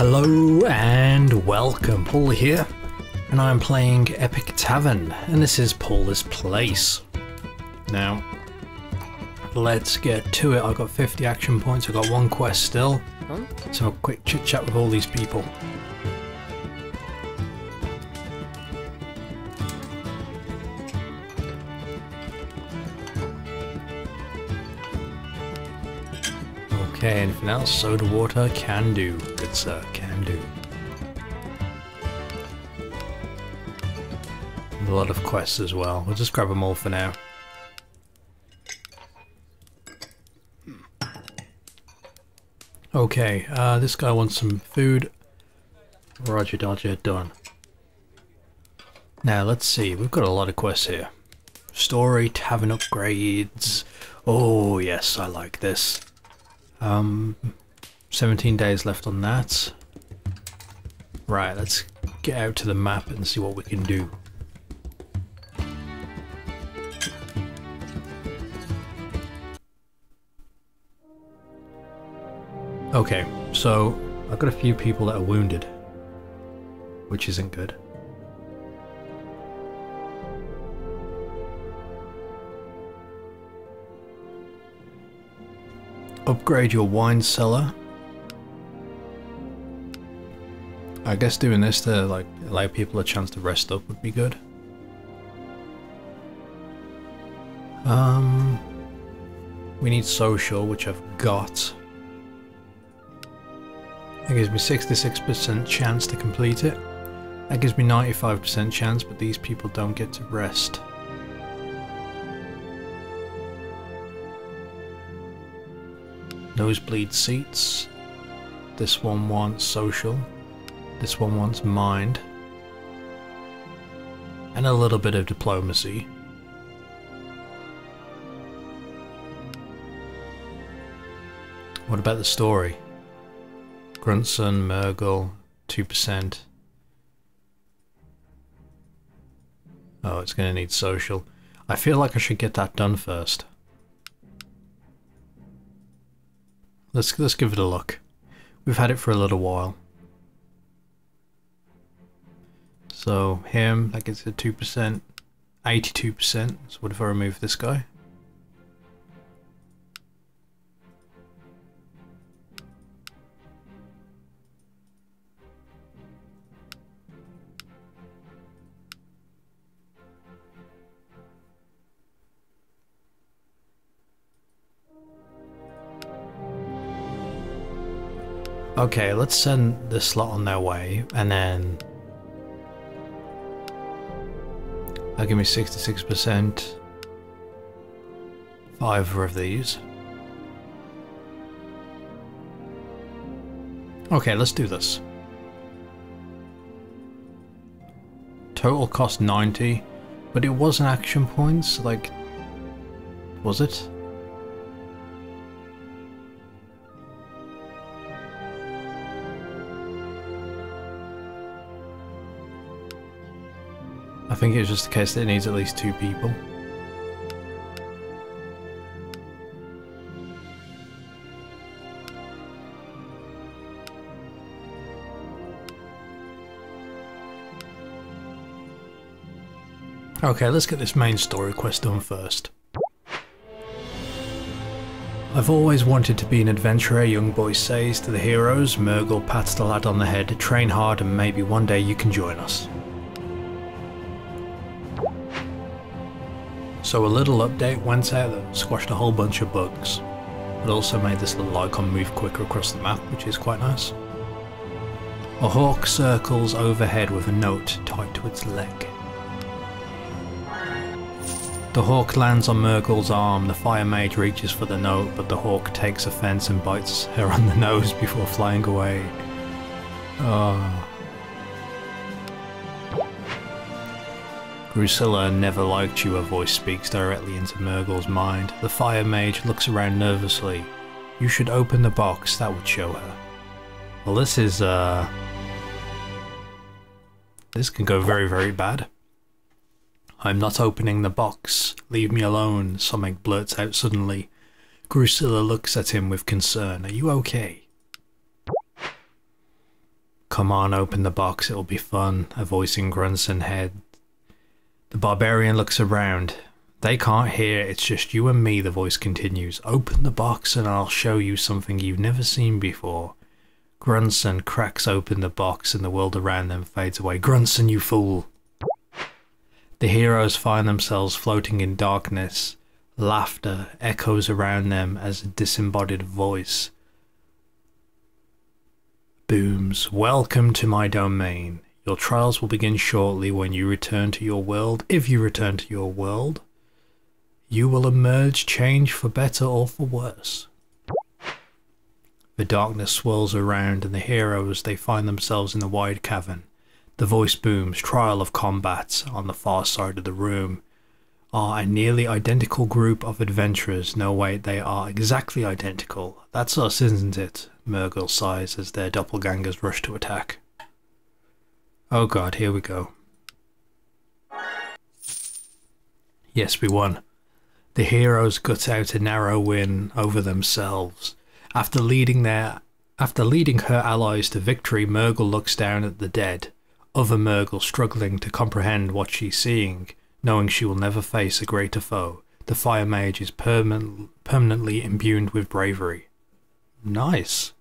Hello and welcome, Pauleh here, and I'm playing Epic Tavern, and this is Pauleh's Place. Now, let's get to it. I've got 50 action points, I've got one quest still, let's have a quick chit chat with all these people. Okay, anything else? Soda water? Can do. Good sir, can do. And a lot of quests as well. We'll just grab them all for now. Okay, this guy wants some food. Roger Dodger, done. Now let's see, we've got a lot of quests here. Story, tavern upgrades. Oh yes, I like this. 17 days left on that. Right, let's get out to the map and see what we can do. Okay, so I've got a few people that are wounded, which isn't good. Upgrade your wine cellar. I guess doing this to like allow people a chance to rest up would be good. We need social, which I've got. That gives me 66% chance to complete it. That gives me 95% chance, but these people don't get to rest. Nosebleed seats. This one wants social. This one wants mind. And a little bit of diplomacy. What about the story? Grunson, Murgle, 2%. Oh, it's going to need social. I feel like I should get that done first. Let's give it a look. We've had it for a little while. So him, that gets a 2%, 82%. So what if I remove this guy? Okay, let's send this slot on their way, and then that'll give me 66%. 5 of these. Okay, let's do this. Total cost 90, but it wasn't action points, like, was it? I think it was just the case that it needs at least 2 people. Okay, let's get this main story quest done first. I've always wanted to be an adventurer, young boy says to the heroes. Murgle pats the lad on the head. Train hard and maybe one day you can join us. So a little update went out that squashed a whole bunch of bugs. It also made this little icon move quicker across the map, which is quite nice. A hawk circles overhead with a note tied to its leg. The hawk lands on Murgle's arm. The fire mage reaches for the note, but the hawk takes offense and bites her on the nose before flying away. Oh. Drusilla never liked you, a voice speaks directly into Murgle's mind. The fire mage looks around nervously. You should open the box, that would show her. Well, this is, this can go very, very bad. I'm not opening the box. Leave me alone, something blurts out suddenly. Drusilla looks at him with concern. Are you okay? Come on, open the box, it'll be fun. A voice in Grunson head. The barbarian looks around. They can't hear, it's just you and me, the voice continues. Open the box and I'll show you something you've never seen before. Grunson cracks open the box and the world around them fades away. Grunson, you fool! The heroes find themselves floating in darkness. Laughter echoes around them as a disembodied voice booms. Welcome to my domain. Your trials will begin shortly when you return to your world. If you return to your world, you will emerge changed for better or for worse. The darkness swirls around and the heroes, they find themselves in the wide cavern. The voice booms. Trial of combat. On the far side of the room are a nearly identical group of adventurers. No, wait, they are exactly identical. That's us, isn't it? Murgle sighs as their doppelgangers rush to attack. Oh god, here we go. Yes, we won. The heroes gut out a narrow win over themselves. After leading her allies to victory, Murgle looks down at the dead. Other Murgle struggling to comprehend what she's seeing, knowing she will never face a greater foe. The Fire Mage is permanently imbued with bravery. Nice.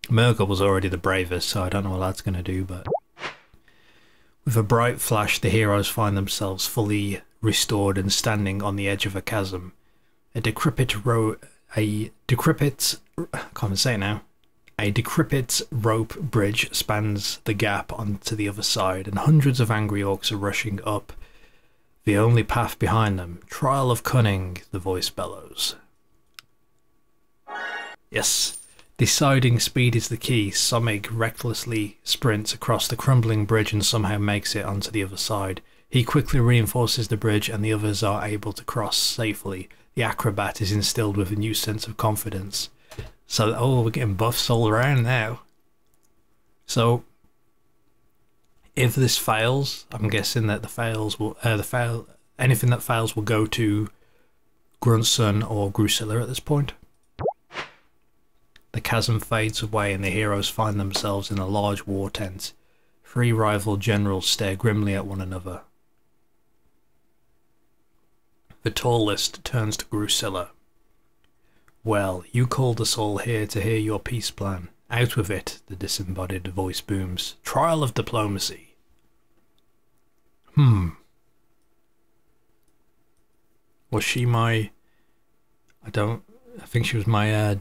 Murgle was already the bravest, so I don't know what that's going to do, but... With a bright flash, the heroes find themselves fully restored and standing on the edge of a chasm. A decrepit rope bridge spans the gap onto the other side, and hundreds of angry orcs are rushing up the only path behind them. Trial of cunning, the voice bellows. Yes. Deciding speed is the key. Somig recklessly sprints across the crumbling bridge and somehow makes it onto the other side. He quickly reinforces the bridge and the others are able to cross safely. The acrobat is instilled with a new sense of confidence. So, oh, we're getting buffs all around now. So, if this fails, I'm guessing that anything that fails will go to Grunson or Grusilla at this point. The chasm fades away and the heroes find themselves in a large war tent. Three rival generals stare grimly at one another. The tallest turns to Grusilla. Well, you called us all here to hear your peace plan. Out with it, the disembodied voice booms. Trial of diplomacy. Was she my... I think she was my,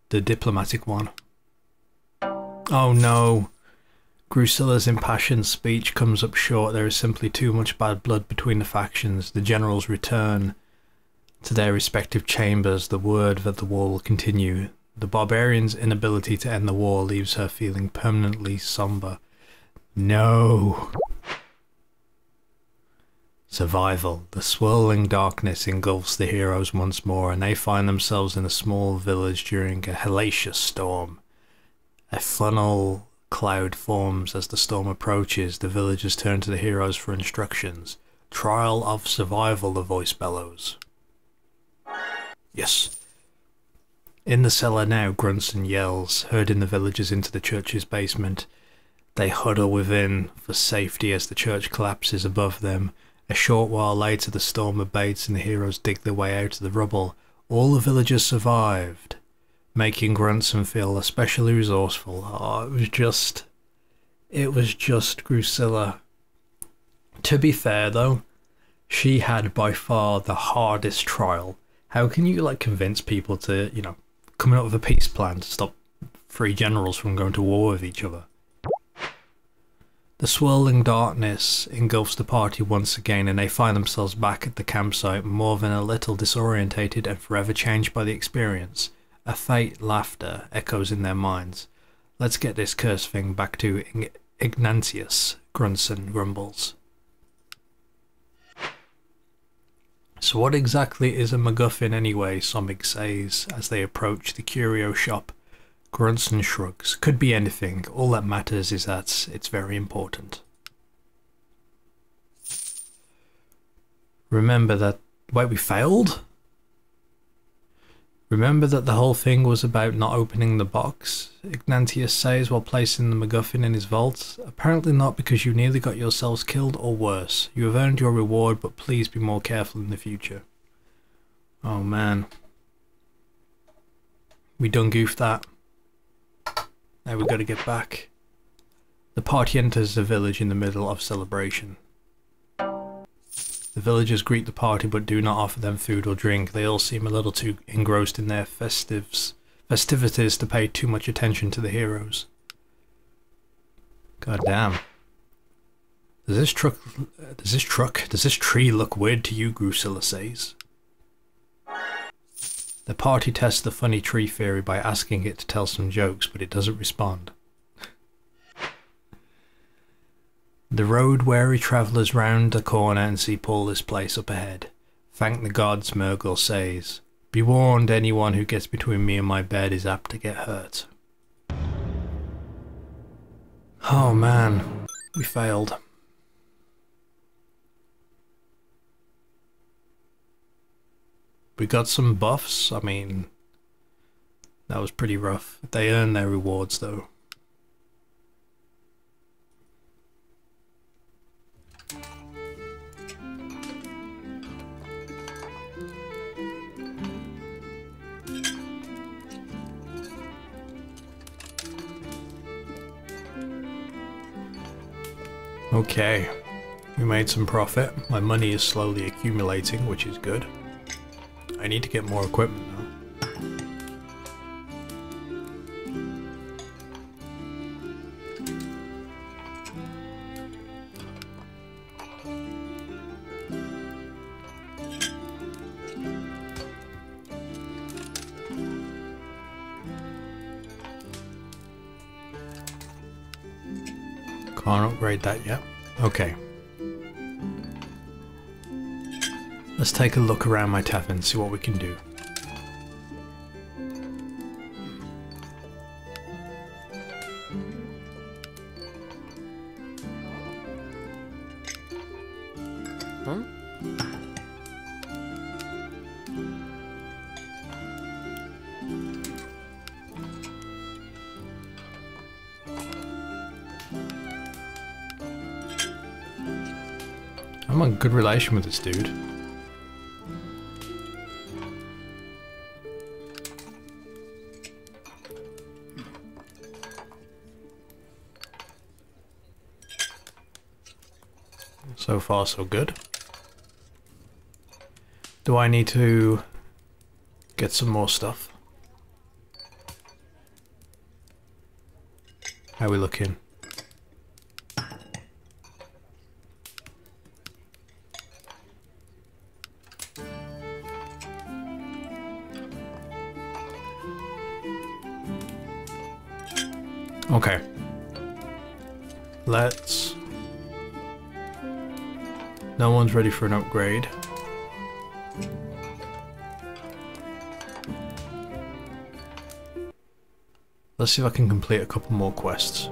the diplomatic one. Oh no. Grusilla's impassioned speech comes up short. There is simply too much bad blood between the factions. The generals return to their respective chambers. The word that the war will continue. The barbarian's inability to end the war leaves her feeling permanently somber. No. Survival. The swirling darkness engulfs the heroes once more, and they find themselves in a small village during a hellacious storm. A funnel cloud forms as the storm approaches. The villagers turn to the heroes for instructions. Trial of survival, the voice bellows. Yes. In the cellar now, Grunson yells, herding the villagers into the church's basement. They huddle within for safety as the church collapses above them. A short while later the storm abates and the heroes dig their way out of the rubble. All the villagers survived, making Grunson feel especially resourceful. Oh, it was just Grusilla. To be fair though, she had by far the hardest trial. How can you like convince people to, you know, coming up with a peace plan to stop three generals from going to war with each other? The swirling darkness engulfs the party once again and they find themselves back at the campsite, more than a little disorientated and forever changed by the experience. A faint laughter echoes in their minds. Let's get this cursed thing back to Ignatius, Grunson grumbles. So what exactly is a MacGuffin anyway, Somig says as they approach the curio shop. Grunson shrugs. Could be anything. All that matters is that it's very important. Remember that... Wait, we failed? Remember that the whole thing was about not opening the box, Ignatius says while placing the MacGuffin in his vault. Apparently not, because you nearly got yourselves killed or worse. You have earned your reward, but please be more careful in the future. Oh man. We done goofed that. Now we gotta get back. The party enters the village in the middle of celebration. The villagers greet the party but do not offer them food or drink. They all seem a little too engrossed in their festivities to pay too much attention to the heroes. God damn. Does this tree look weird to you, Drusilla says. The party tests the funny tree theory by asking it to tell some jokes, but it doesn't respond. The road-weary travellers round the corner and see Pauleh's place up ahead. Thank the gods, Murgle says. Be warned, anyone who gets between me and my bed is apt to get hurt. Oh man, we failed. We got some buffs, I mean, that was pretty rough. They earned their rewards though. Okay, we made some profit. My money is slowly accumulating, which is good. I need to get more equipment though. Can't upgrade that yet. Okay. Let's take a look around my tavern, see what we can do. Huh? I'm in good relation with this dude. So far, so good. Do I need to get some more stuff? How are we looking? Okay. Let's... No one's ready for an upgrade. Let's see if I can complete a couple more quests.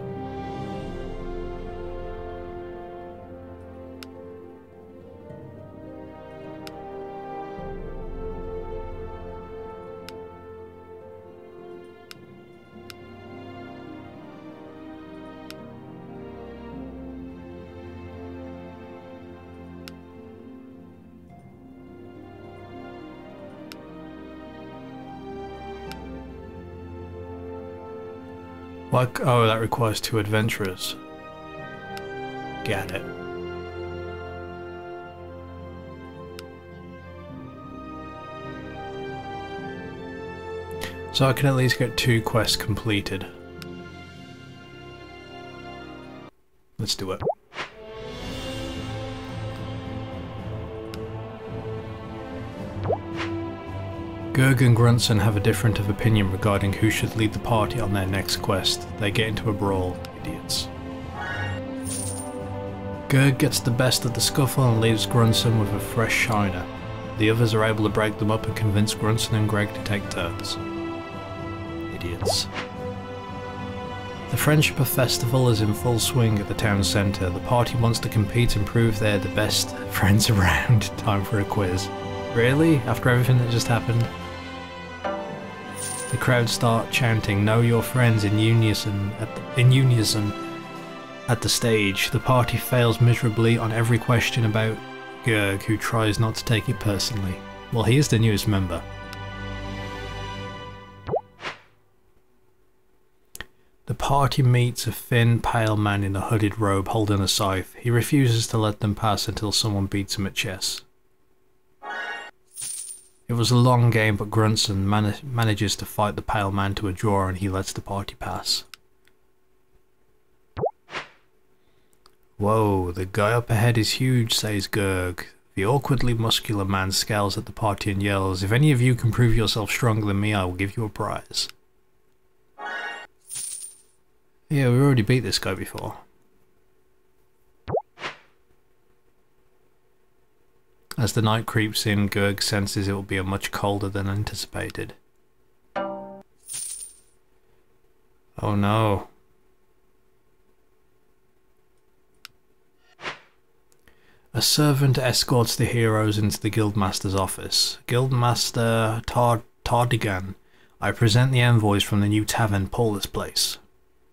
Like, oh, that requires 2 adventurers. Get it. So I can at least get 2 quests completed. Let's do it. Gurg and Grunson have a different of opinion regarding who should lead the party on their next quest. They get into a brawl, idiots. Gurg gets the best of the scuffle and leaves Grunson with a fresh shiner. The others are able to break them up and convince Grunson and Greg to take turns. Idiots. The Friendship Festival is in full swing at the town centre. The party wants to compete and prove they're the best friends around. Time for a quiz. Really? After everything that just happened? The crowd start chanting, "Know your friends," in unison at the stage. The party fails miserably on every question about Gerg, who tries not to take it personally. Well, he is the newest member. The party meets a thin, pale man in a hooded robe holding a scythe. He refuses to let them pass until someone beats him at chess. It was a long game, but Grunson manages to fight the pale man to a draw and he lets the party pass. "Whoa, the guy up ahead is huge," says Gerg. The awkwardly muscular man scowls at the party and yells, "If any of you can prove yourself stronger than me, I will give you a prize." Yeah, we already beat this guy before. As the night creeps in, Gerg senses it will be much colder than anticipated. Oh no. A servant escorts the heroes into the Guildmaster's office. "Guildmaster Tardigan, I present the envoys from the new Tavern, Pauleh's place.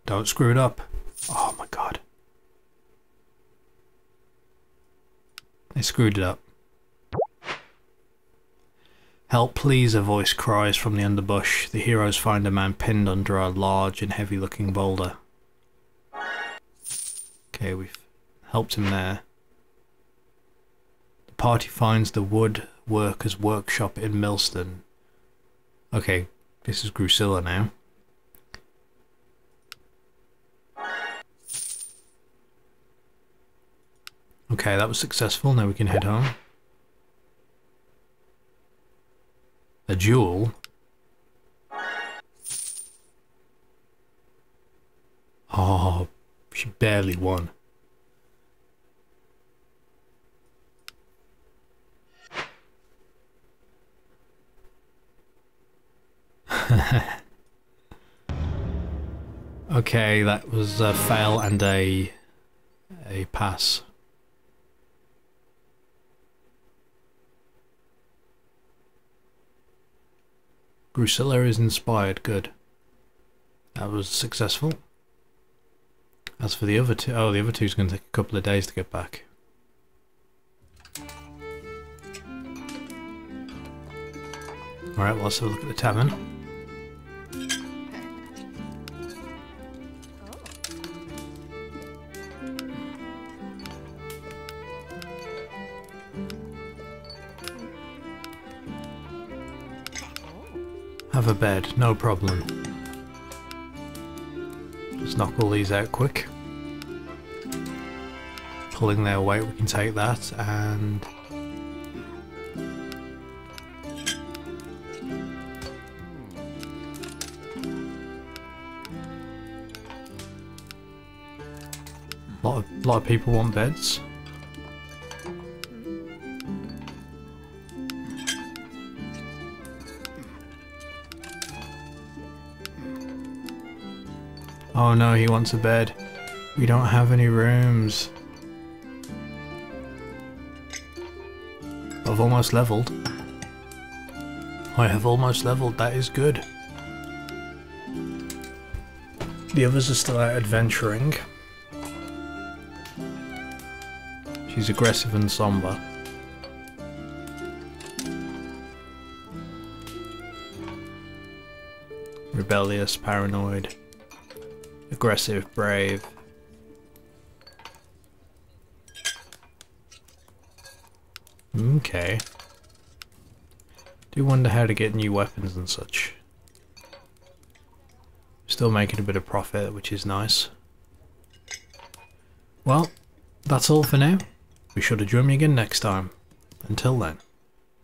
Don't screw it up." Oh my god. They screwed it up. "Help please," a voice cries from the underbush. The heroes find a man pinned under a large and heavy looking boulder. Okay, we've helped him there. The party finds the woodworker's workshop in Millstone. Okay, this is Drusilla now. Okay, that was successful. Now we can head home. A duel? Oh, she barely won. Okay, that was a fail and a pass. Drusilla is inspired, good. That was successful. As for the other two, oh, the other two's going to take a couple of days to get back. Alright, well, let's have a look at the tavern. Have a bed, no problem. Let's knock all these out quick. Pulling their weight, we can take that, and a lot of people want beds. Oh no, he wants a bed. We don't have any rooms. I've almost leveled. I have almost leveled, that is good. The others are still out adventuring. She's aggressive and somber. Rebellious, paranoid. Aggressive, brave. Okay. Do wonder how to get new weapons and such. Still making a bit of profit, which is nice. Well, that's all for now. Be sure to join me again next time. Until then.